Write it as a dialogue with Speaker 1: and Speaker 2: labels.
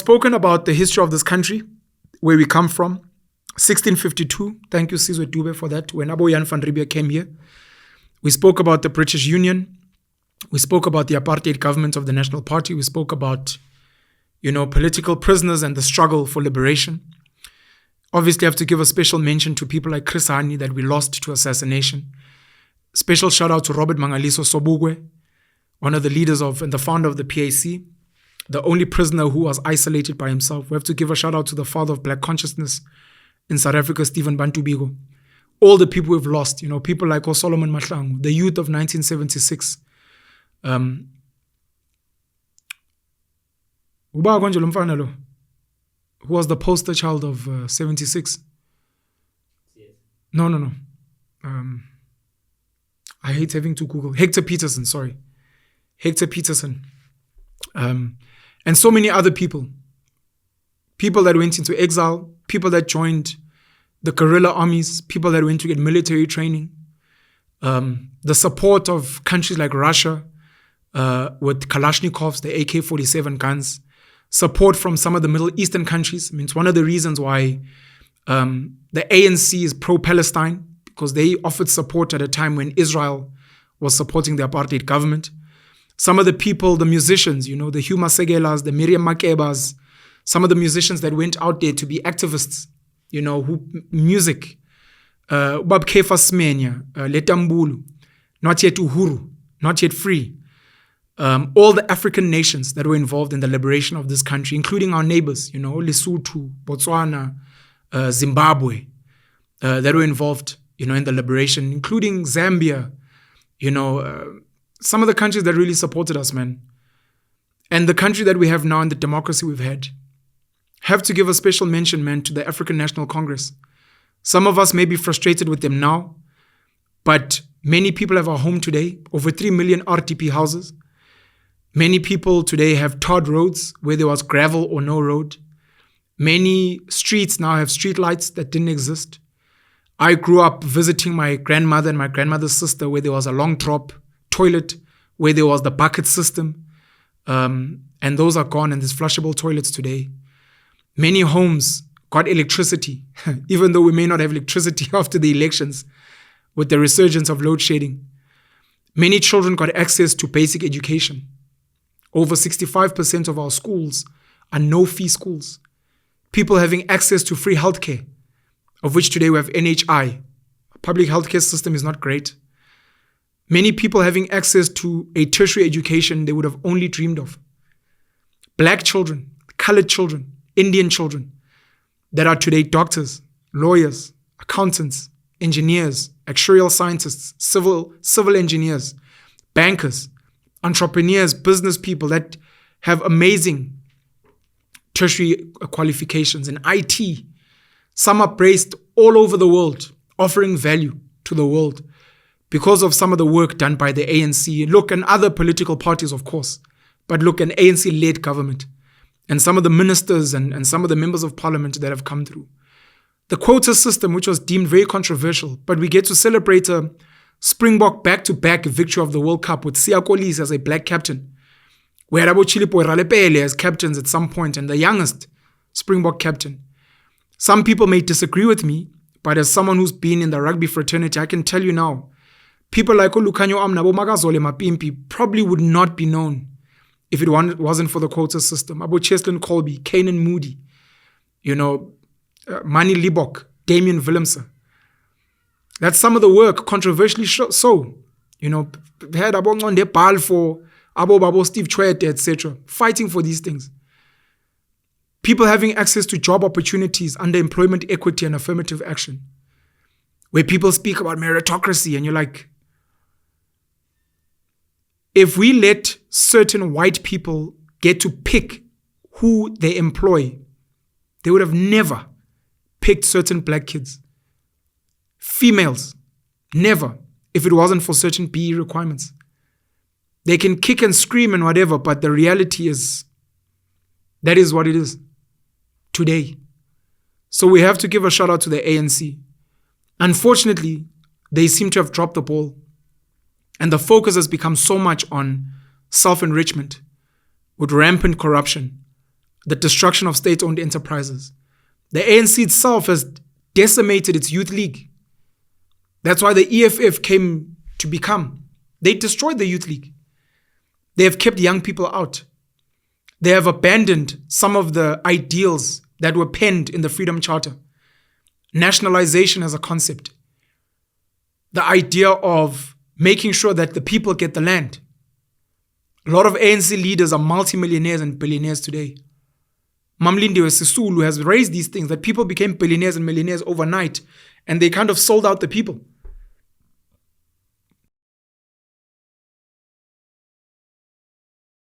Speaker 1: spoken about the history of this country, where we come from. 1652, thank you Sizwe Dube for that, when Abo Jan van Riebeeck came here. We spoke about the British Union. We spoke about the apartheid government of the National Party. We spoke about, political prisoners and the struggle for liberation. Obviously, I have to give a special mention to people like Chris Hani that we lost to assassination. Special shout out to Robert Mangaliso Sobugwe, one of the leaders of and the founder of the PAC, the only prisoner who was isolated by himself. We have to give a shout out to the father of black consciousness in South Africa, Stephen Bantu Biko. All the people we've lost, people like Solomon Mahlangu, the youth of 1976. Who was the poster child of 76? No. I hate having to Google. Hector Peterson, sorry. Hector Peterson. And so many other people. People that went into exile, people that joined the guerrilla armies, people that went to get military training. The support of countries like Russia with Kalashnikovs, the AK-47 guns. Support from some of the Middle Eastern countries. I mean, it's one of the reasons why the ANC is pro-Palestine, because they offered support at a time when Israel was supporting the apartheid government. Some of the people, the musicians, the Huma Segelas, the Miriam Makebas, some of the musicians that went out there to be activists, music, Bab Kefa Smenya, Letambulu, not yet Uhuru, not yet free. All the African nations that were involved in the liberation of this country, including our neighbors, Lesotho, Botswana, Zimbabwe, that were involved, in the liberation, including Zambia, some of the countries that really supported us, man. And the country that we have now and the democracy we've had. Have to give a special mention, man, to the African National Congress. Some of us may be frustrated with them now, but many people have a home today, over 3 million RTP houses. Many people today have tarred roads where there was gravel or no road. Many streets now have street lights that didn't exist. I grew up visiting my grandmother and my grandmother's sister where there was a long drop toilet, where there was the bucket system. And those are gone, and there's flushable toilets today. Many homes got electricity, even though we may not have electricity after the elections with the resurgence of load shedding. Many children got access to basic education. Over 65% of our schools are no-fee schools. People having access to free healthcare, of which today we have NHI. Public healthcare system is not great. Many people having access to a tertiary education they would have only dreamed of. Black children, colored children, Indian children that are today doctors, lawyers, accountants, engineers, actuarial scientists, civil engineers, bankers, entrepreneurs, business people that have amazing tertiary qualifications in IT. Some are based all over the world, offering value to the world because of some of the work done by the ANC. Look, and other political parties, of course, but look, an ANC-led government and some of the ministers and some of the members of parliament that have come through. The quota system, which was deemed very controversial, but we get to celebrate a Springbok back-to-back victory of the World Cup with Siya Kolisi as a black captain. We had Abo Chilipo Ralepele as captains at some point and the youngest Springbok captain. Some people may disagree with me, but as someone who's been in the rugby fraternity, I can tell you now, people like Olukanyo Amnabo Magazole Mapimpi probably would not be known if it wasn't for the quota system. Abo Cheslin Colby, Kanan Moody, Mani Libok, Damian Willemse. That's some of the work, controversially so. Had Abo Ngonde Balfo, Abo Babo Steve Chwete, etc., fighting for these things. People having access to job opportunities, underemployment equity, and affirmative action. Where people speak about meritocracy, and you're like, if we let certain white people get to pick who they employ, they would have never picked certain black kids. Females, never, if it wasn't for certain PE requirements. They can kick and scream and whatever, but the reality is, that is what it is today. So we have to give a shout out to the ANC. Unfortunately, they seem to have dropped the ball. And the focus has become so much on self-enrichment with rampant corruption, the destruction of state-owned enterprises. The ANC itself has decimated its youth league. That's why the EFF came to become. They destroyed the youth league. They have kept young people out. They have abandoned some of the ideals that were penned in the Freedom Charter. Nationalization as a concept. The idea of making sure that the people get the land. A lot of ANC leaders are multimillionaires and billionaires today. Mamlindiwe Sisulu has raised these things that people became billionaires and millionaires overnight, and they kind of sold out the people.